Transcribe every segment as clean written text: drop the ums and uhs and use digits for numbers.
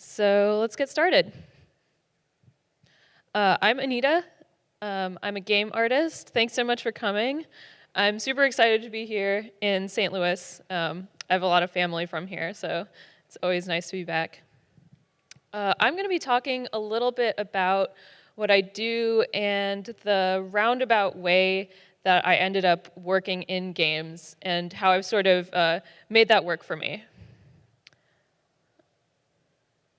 So let's get started. I'm Anita. I'm a game artist. Thanks so much for coming. I'm super excited to be here in St. Louis. I have a lot of family from here, so it's always nice to be back. I'm going to be talking a little bit about what I do and the roundabout way that I ended up working in games and how I've sort of made that work for me.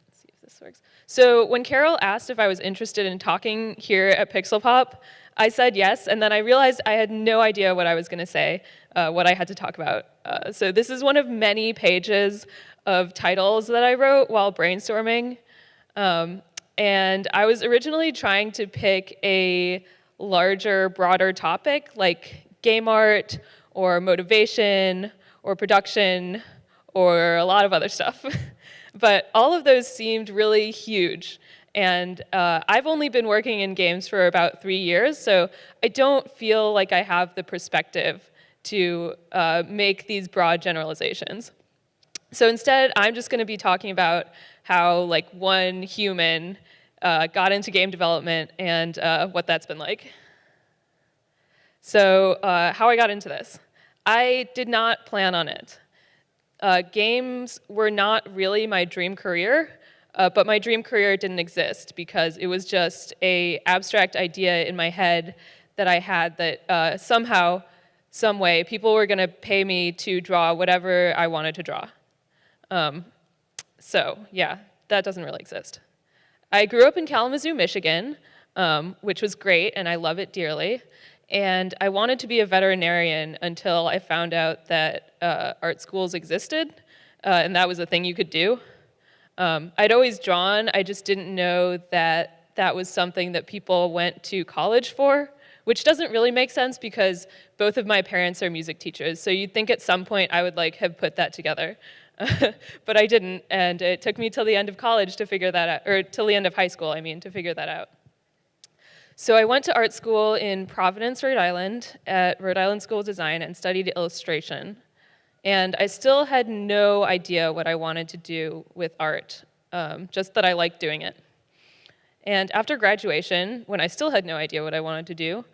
Let's see if this works. So when Carol asked if I was interested in talking here at Pixel Pop, I said yes, and then I realized I had no idea what I was going to say, what I had to talk about. So this is one of many pages of titles that I wrote while brainstorming. And I was originally trying to pick a larger, broader topic like game art or motivation or production or a lot of other stuff. But all of those seemed really huge. And I've only been working in games for about 3 years, so I don't feel like I have the perspective to make these broad generalizations. So instead, I'm just going to be talking about how one human got into game development and what that's been like. So how I got into this. I did not plan on it. Games were not really my dream career, but my dream career didn't exist because it was just an abstract idea in my head that I had that somehow, some way, people were going to pay me to draw whatever I wanted to draw. So yeah, that doesn't really exist. I grew up in Kalamazoo, Michigan, which was great, and I love it dearly. And I wanted to be a veterinarian until I found out that art schools existed, and that was a thing you could do. I'd always drawn, I just didn't know that that was something that people went to college for, which doesn't really make sense because both of my parents are music teachers, so you'd think at some point I would have put that together. But I didn't, and it took me till the end of college to figure that out, or till the end of high school, I mean, to figure that out. So I went to art school in Providence, Rhode Island, at Rhode Island School of Design, and studied illustration. And I still had no idea what I wanted to do with art, just that I liked doing it. And after graduation, when I still had no idea what I wanted to do,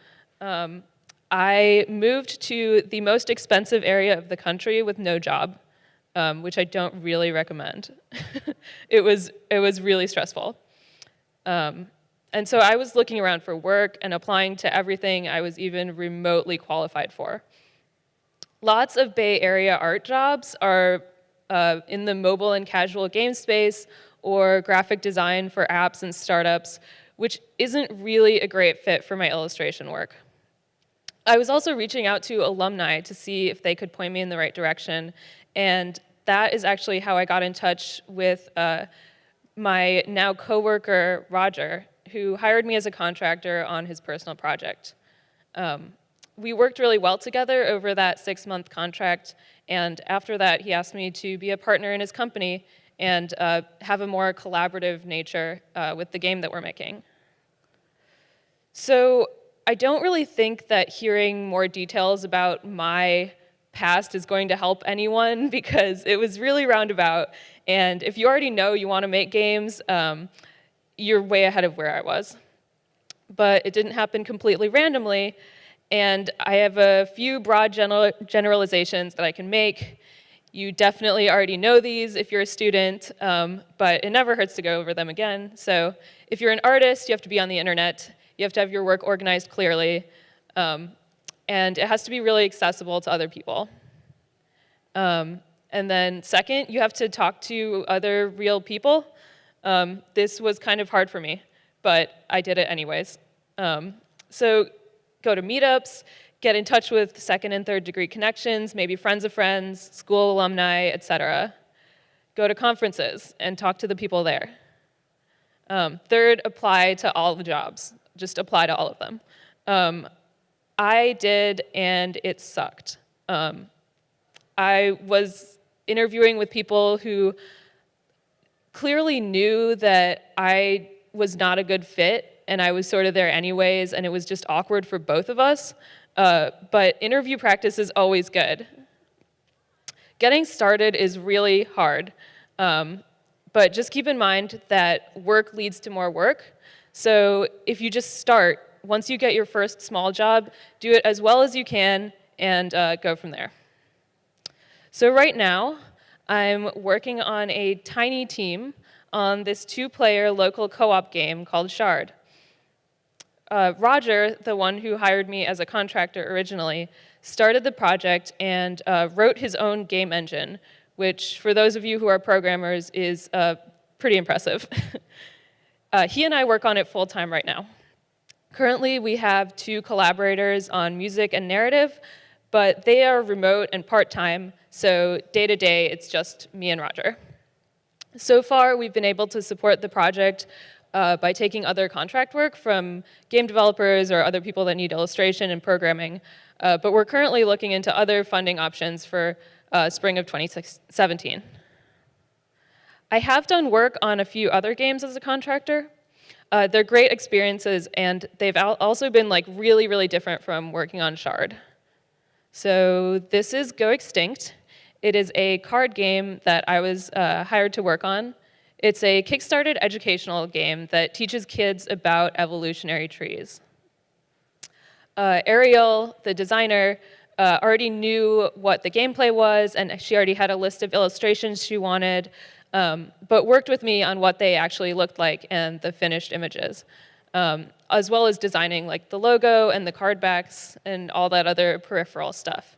I moved to the most expensive area of the country with no job. Which I don't really recommend. It was really stressful. And so I was looking around for work and applying to everything I was even remotely qualified for. Lots of Bay Area art jobs are in the mobile and casual game space or graphic design for apps and startups, which isn't really a great fit for my illustration work. I was also reaching out to alumni to see if they could point me in the right direction, and that is actually how I got in touch with my now coworker, Roger, who hired me as a contractor on his personal project. We worked really well together over that 6-month contract, and after that, he asked me to be a partner in his company and have a more collaborative nature with the game that we're making. So I don't really think that hearing more details about my past is going to help anyone because it was really roundabout, and if you already know you want to make games, you're way ahead of where I was. But it didn't happen completely randomly, and I have a few broad generalizations that I can make. You definitely already know these if you're a student, but it never hurts to go over them again. So if you're an artist, you have to be on the internet, you have to have your work organized clearly, and it has to be really accessible to other people. And then second, you have to talk to other real people. This was kind of hard for me, but I did it anyways. So go to meetups, get in touch with second and third degree connections, maybe friends of friends, school alumni, etc. Go to conferences and talk to the people there. Third, apply to all the jobs. Just apply to all of them. I did, and it sucked. I was interviewing with people who clearly knew that I was not a good fit, and I was sort of there anyways, and it was just awkward for both of us. But interview practice is always good. Getting started is really hard, but But just keep in mind that work leads to more work. So if you just start, once you get your first small job, do it as well as you can and go from there. So right now, I'm working on a tiny team on this 2-player local co-op game called Shard. Roger, the one who hired me as a contractor originally, started the project and wrote his own game engine, which for those of you who are programmers is pretty impressive. He and I work on it full-time right now. Currently, we have 2 collaborators on music and narrative, but they are remote and part-time, so day-to-day, it's just me and Roger. So far, we've been able to support the project by taking other contract work from game developers or other people that need illustration and programming, but we're currently looking into other funding options for spring of 2017. I have done work on a few other games as a contractor. They're great experiences, and they've also been like really, really different from working on Shard. So this is Go Extinct. It is a card game that I was hired to work on. It's a Kickstarted educational game that teaches kids about evolutionary trees. Ariel, the designer, already knew what the gameplay was, and she already had a list of illustrations she wanted, but worked with me on what they actually looked like and the finished images, as well as designing like the logo and the card backs and all that other peripheral stuff.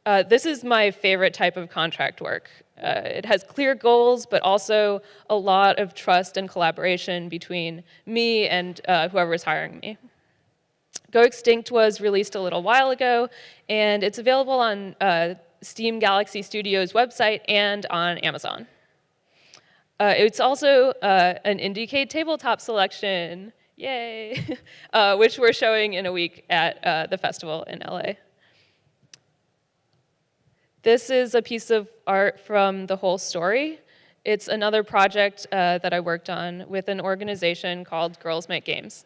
This is my favorite type of contract work. It has clear goals, but also a lot of trust and collaboration between me and whoever is hiring me. Go Extinct was released a little while ago, and it's available on Steam Galaxy Studios website and on Amazon. It's also an Indiecade tabletop selection, yay, which we're showing in a week at the festival in LA. This is a piece of art from The Whole Story. It's another project that I worked on with an organization called Girls Make Games.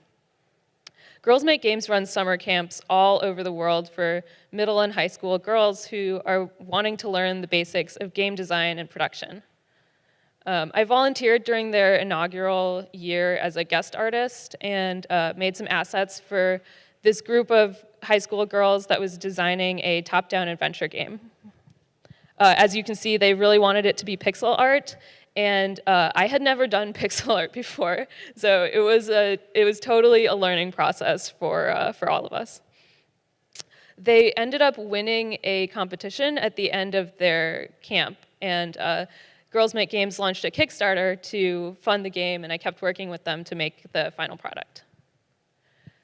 Girls Make Games runs summer camps all over the world for middle and high school girls who are wanting to learn the basics of game design and production. I volunteered during their inaugural year as a guest artist and made some assets for this group of high school girls that was designing a top-down adventure game. As you can see, they really wanted it to be pixel art, and I had never done pixel art before, so it was totally a learning process for all of us. They ended up winning a competition at the end of their camp, and Girls Make Games launched a Kickstarter to fund the game, and I kept working with them to make the final product.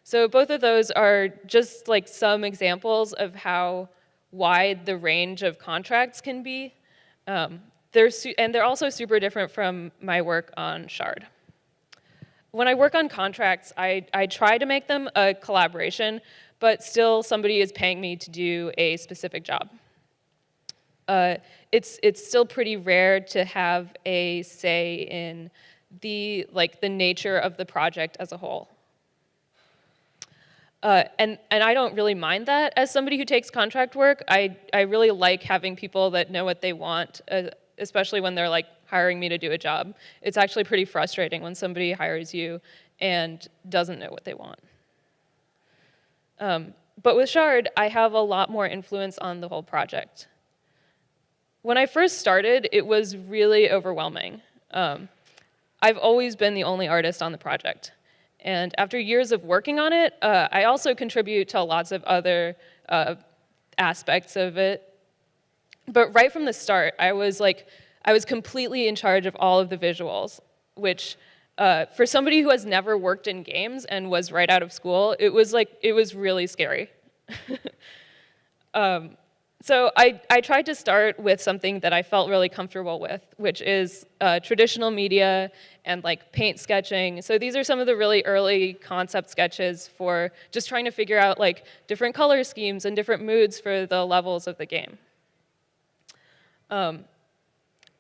So both of those are just like some examples of how wide the range of contracts can be. And they're also super different from my work on Shard. When I work on contracts, I try to make them a collaboration, but still somebody is paying me to do a specific job. It's still pretty rare to have a say in the nature of the project as a whole. And I don't really mind that as somebody who takes contract work. I really like having people that know what they want, especially when they're like hiring me to do a job. It's actually pretty frustrating when somebody hires you and doesn't know what they want. But with Shard, I have a lot more influence on the whole project. When I first started, it was really overwhelming. I've always been the only artist on the project. And after years of working on it, I also contribute to lots of other aspects of it. But right from the start, I was completely in charge of all of the visuals, which for somebody who has never worked in games and was right out of school, it was really scary. So I tried to start with something that I felt really comfortable with, which is traditional media and like paint sketching. So these are some of the really early concept sketches for just trying to figure out like different color schemes and different moods for the levels of the game.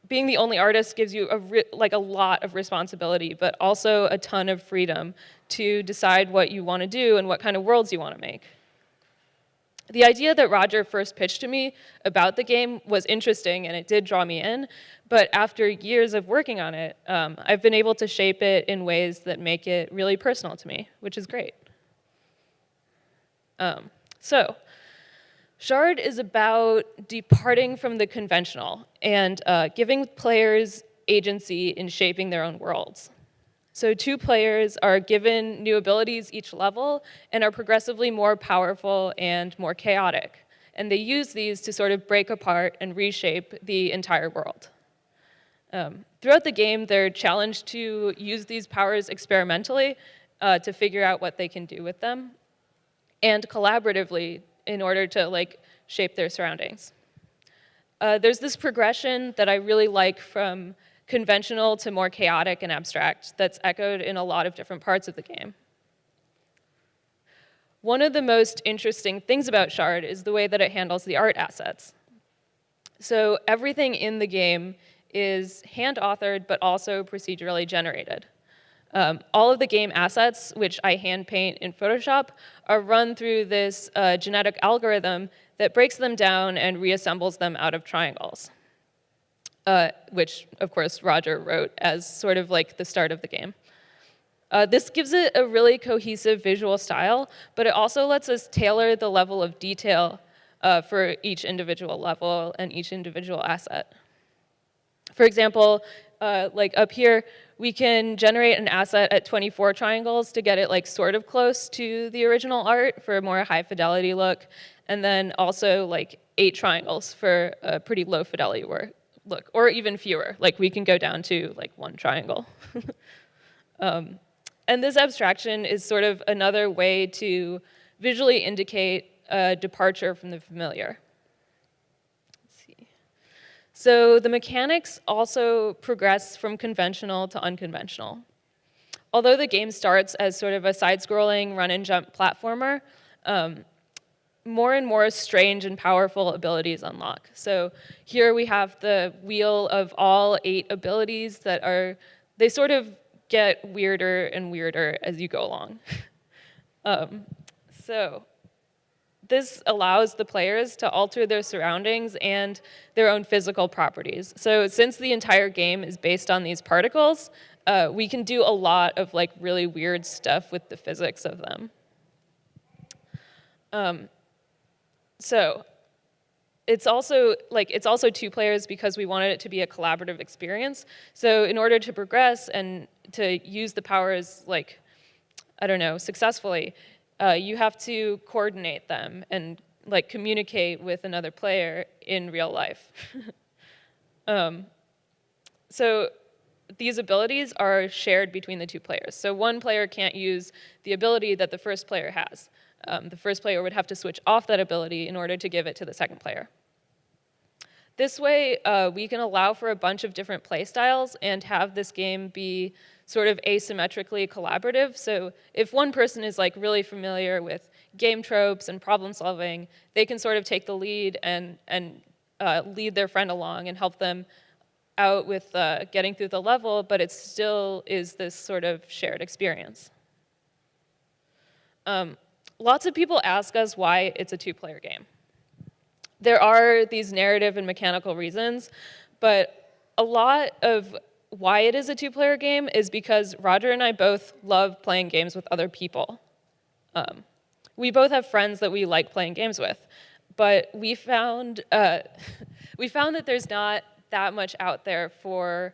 Being the only artist gives you a lot of responsibility, but also a ton of freedom to decide what you want to do and what kind of worlds you want to make. The idea that Roger first pitched to me about the game was interesting, and it did draw me in, but after years of working on it, I've been able to shape it in ways that make it really personal to me, which is great. So, Shard is about departing from the conventional and giving players agency in shaping their own worlds. So 2 players are given new abilities each level and are progressively more powerful and more chaotic. And they use these to sort of break apart and reshape the entire world. Throughout the game, they're challenged to use these powers experimentally to figure out what they can do with them, and collaboratively in order to shape their surroundings. There's this progression that I really like from conventional to more chaotic and abstract that's echoed in a lot of different parts of the game. One of the most interesting things about Shard is the way that it handles the art assets. So everything in the game is hand-authored but also procedurally generated. All of the game assets, which I hand paint in Photoshop, are run through this genetic algorithm that breaks them down and reassembles them out of triangles. Which, of course, Roger wrote as sort of like the start of the game. This gives it a really cohesive visual style, but it also lets us tailor the level of detail for each individual level and each individual asset. For example, like up here, we can generate an asset at 24 triangles to get it sort of close to the original art for a more high fidelity look, and then also 8 triangles for a pretty low fidelity look, or even fewer. We can go down to 1 triangle. And this abstraction is sort of another way to visually indicate a departure from the familiar. Let's see. So the mechanics also progress from conventional to unconventional. Although the game starts as sort of a side-scrolling run-and-jump platformer, more and more strange and powerful abilities unlock. So here we have the wheel of all 8 abilities that they sort of get weirder and weirder as you go along. So this allows the players to alter their surroundings and their own physical properties. So since the entire game is based on these particles, we can do a lot of really weird stuff with the physics of them. So it's also 2 players because we wanted it to be a collaborative experience. So in order to progress and to use the powers successfully, you have to coordinate them and communicate with another player in real life. So these abilities are shared between the 2 players. So one player can't use the ability that the first player has. The first player would have to switch off that ability in order to give it to the second player. This way, we can allow for a bunch of different play styles and have this game be sort of asymmetrically collaborative. So if one person is really familiar with game tropes and problem solving, they can sort of take the lead and lead their friend along and help them out with getting through the level, but it still is this sort of shared experience. Lots of people ask us why it's a 2-player game. There are these narrative and mechanical reasons, but a lot of why it is a 2-player game is because Roger and I both love playing games with other people. We both have friends that we like playing games with, but we found that there's not that much out there for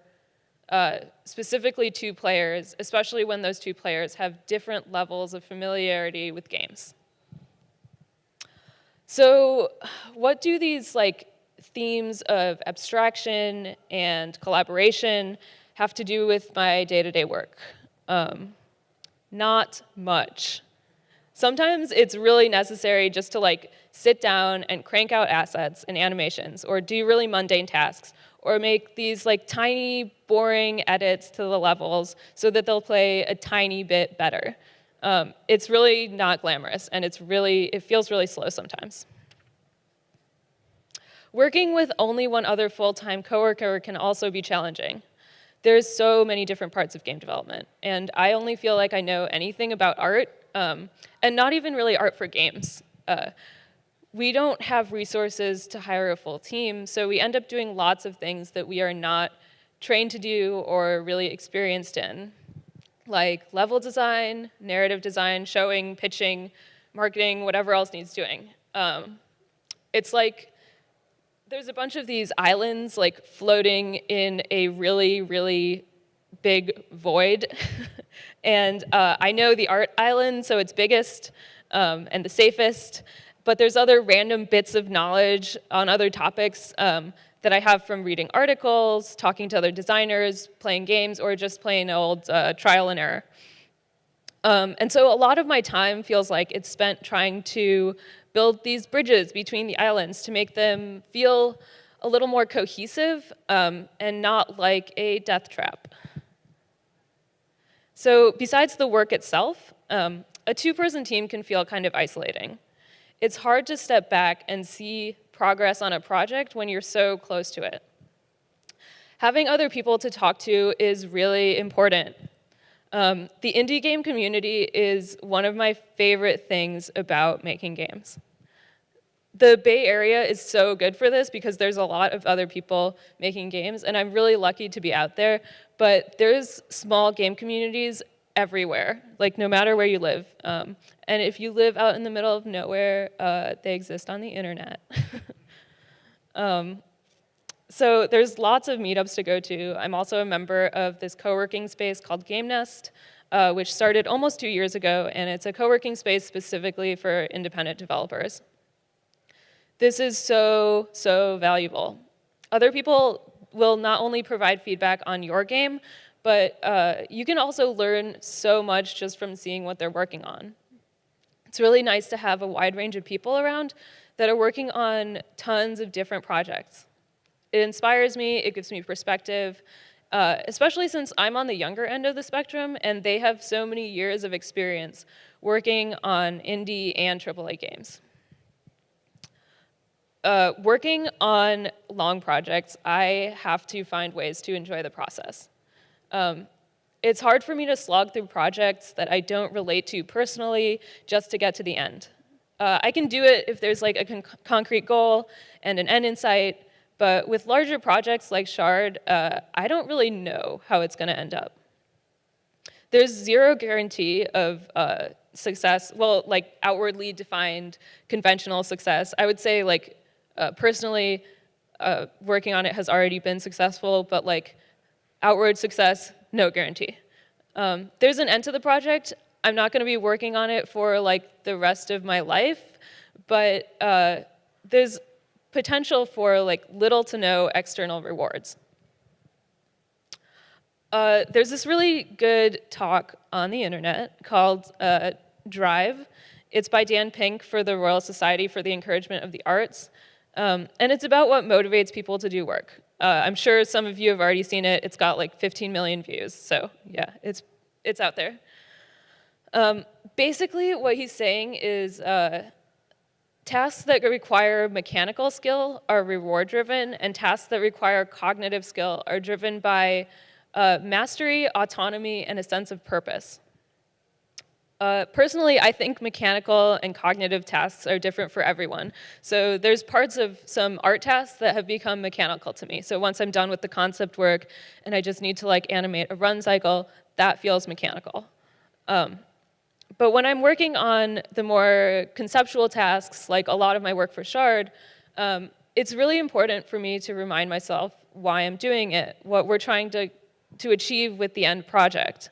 specifically 2 players, especially when those 2 players have different levels of familiarity with games. So what do these themes of abstraction and collaboration have to do with my day-to-day work? Not much. Sometimes it's really necessary just to sit down and crank out assets and animations, or do really mundane tasks, or make these tiny, boring edits to the levels so that they'll play a tiny bit better. It's really not glamorous, and it feels really slow sometimes. Working with only one other full-time coworker can also be challenging. There's so many different parts of game development, and I only feel like I know anything about art, and not even really art for games. we don't have resources to hire a full team, so we end up doing lots of things that we are not trained to do or really experienced in, like level design, narrative design, showing, pitching, marketing, whatever else needs doing. It's like there's a bunch of these islands like floating in a really, really big void. And I know the art island, so it's biggest and the safest, but there's other random bits of knowledge on other topics that I have from reading articles, talking to other designers, playing games, or just playing old trial and error. And so a lot of my time feels like it's spent trying to build these bridges between the islands to make them feel a little more cohesive and not like a death trap. So besides the work itself, a two-person team can feel kind of isolating. It's hard to step back and see progress on a project when you're so close to it. Having other people to talk to is really important. The indie game community is one of my favorite things about making games. The Bay Area is so good for this because there's a lot of other people making games, and I'm really lucky to be out there, but there's small game communities everywhere, like no matter where you live. And if you live out in the middle of nowhere, they exist on the internet. So there's lots of meetups to go to. I'm also a member of this co-working space called Game Nest, which started almost 2 years ago, and it's a co-working space specifically for independent developers. This is so, so valuable. Other people will not only provide feedback on your game, but you can also learn so much just from seeing what they're working on. It's really nice to have a wide range of people around that are working on tons of different projects. It inspires me, it gives me perspective, especially since I'm on the younger end of the spectrum and they have so many years of experience working on indie and AAA games. Working on long projects, I have to find ways to enjoy the process. It's hard for me to slog through projects that I don't relate to personally just to get to the end. I can do it if there's like a concrete goal and an end in sight, but with larger projects like Shard, I don't really know how it's gonna end up. There's zero guarantee of success, well, like outwardly defined conventional success. I would say like, personally, working on it has already been successful, but like outward success, no guarantee. There's an end to the project. I'm not gonna be working on it for like the rest of my life, but there's potential for like little to no external rewards. There's this really good talk on the internet called Drive. It's by Dan Pink for the Royal Society for the Encouragement of the Arts. And it's about what motivates people to do work. I'm sure some of you have already seen it. It's got like 15 million views, so yeah, it's out there. Basically, what he's saying is tasks that require mechanical skill are reward-driven, and tasks that require cognitive skill are driven by mastery, autonomy, and a sense of purpose. Personally, I think mechanical and cognitive tasks are different for everyone. So there's parts of some art tasks that have become mechanical to me. So once I'm done with the concept work and I just need to like animate a run cycle, that feels mechanical. But when I'm working on the more conceptual tasks, like a lot of my work for Shard, it's really important for me to remind myself why I'm doing it, what we're trying to achieve with the end project.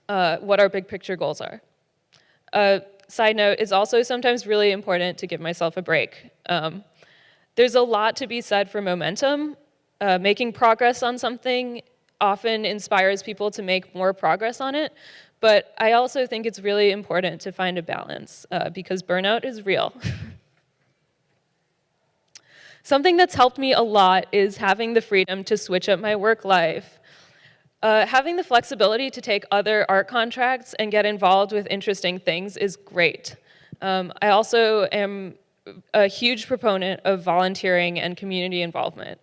What our big picture goals are. Side note, it's also sometimes really important to give myself a break. There's a lot to be said for momentum. Making progress on something often inspires people to make more progress on it, but I also think it's really important to find a balance because burnout is real. Something that's helped me a lot is having the freedom to switch up my work life. Having the flexibility to take other art contracts and get involved with interesting things is great. I also am a huge proponent of volunteering and community involvement.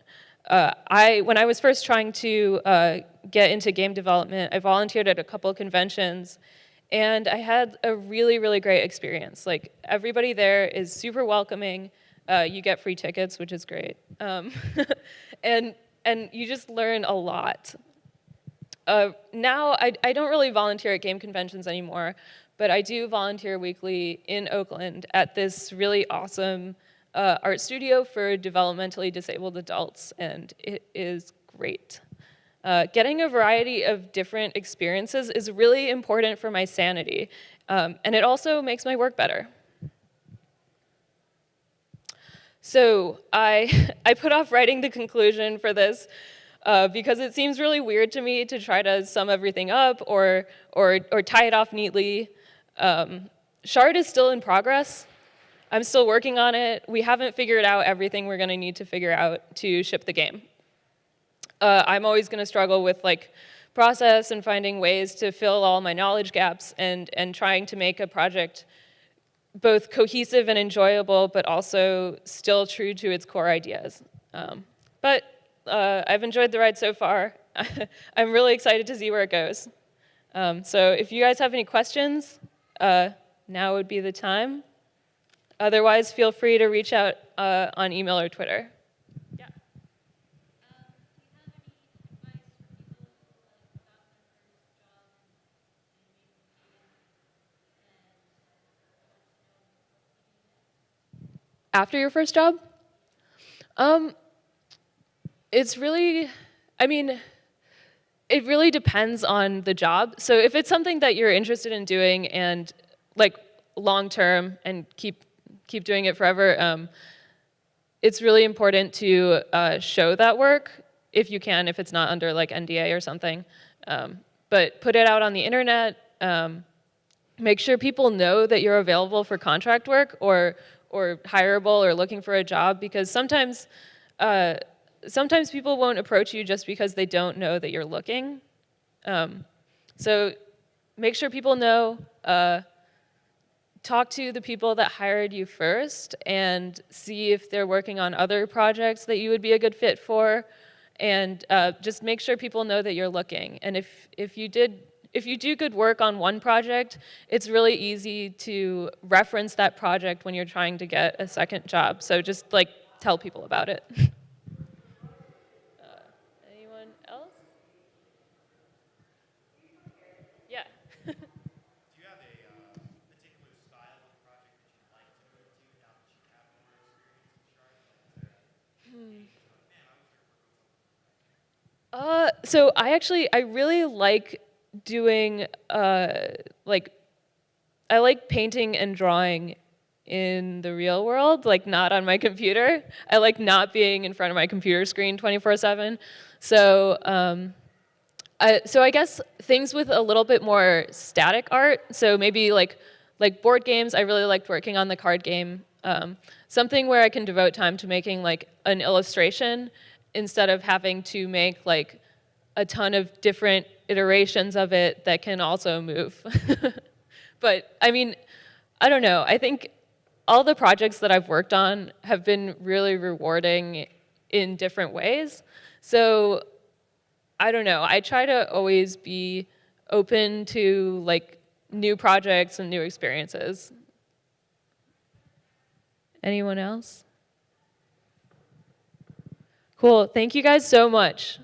When I was first trying to get into game development, I volunteered at a couple conventions, And I had a really, really great experience. Like, everybody there is super welcoming. You get free tickets, which is great. And, and you just learn a lot. Now, I don't really volunteer at game conventions anymore, but I do volunteer weekly in Oakland at this really awesome art studio for developmentally disabled adults, and it is great. Getting a variety of different experiences is really important for my sanity, and it also makes my work better. So I put off writing the conclusion for this because it seems really weird to me to try to sum everything up or tie it off neatly. Shard is still in progress. I'm still working on it. We haven't figured out everything we're going to need to figure out to ship the game. I'm always going to struggle with like process and finding ways to fill all my knowledge gaps and trying to make a project both cohesive and enjoyable, but also still true to its core ideas. But I've enjoyed the ride so far. I'm really excited to see where it goes. So if you guys have any questions, now would be the time. Otherwise, feel free to reach out on email or Twitter. After your first job? It's really, I mean, it really depends on the job. So if it's something that you're interested in doing and like long term and keep doing it forever, it's really important to show that work if you can, if it's not under like NDA or something. But put it out on the internet. Make sure people know that you're available for contract work or hireable or looking for a job, because sometimes people won't approach you just because they don't know that you're looking. So make sure people know, talk to the people that hired you first and see if they're working on other projects that you would be a good fit for, and just make sure people know that you're looking. And if you do good work on one project, it's really easy to reference that project when you're trying to get a second job. So just like tell people about it. Anyone else? Yeah. Do you have a particular style of project that you'd like to move to now that you have more experience in Sharp? So I really like doing I like painting and drawing in the real world, like not on my computer. I like not being in front of my computer screen 24/7. So I guess things with a little bit more static art. So maybe like board games. I really liked working on the card game. Something where I can devote time to making like an illustration instead of having to make like a ton of different iterations of it that can also move. But I mean, I don't know. I think all the projects that I've worked on have been really rewarding in different ways. So I don't know. I try to always be open to like new projects and new experiences. Anyone else? Cool. Thank you guys so much.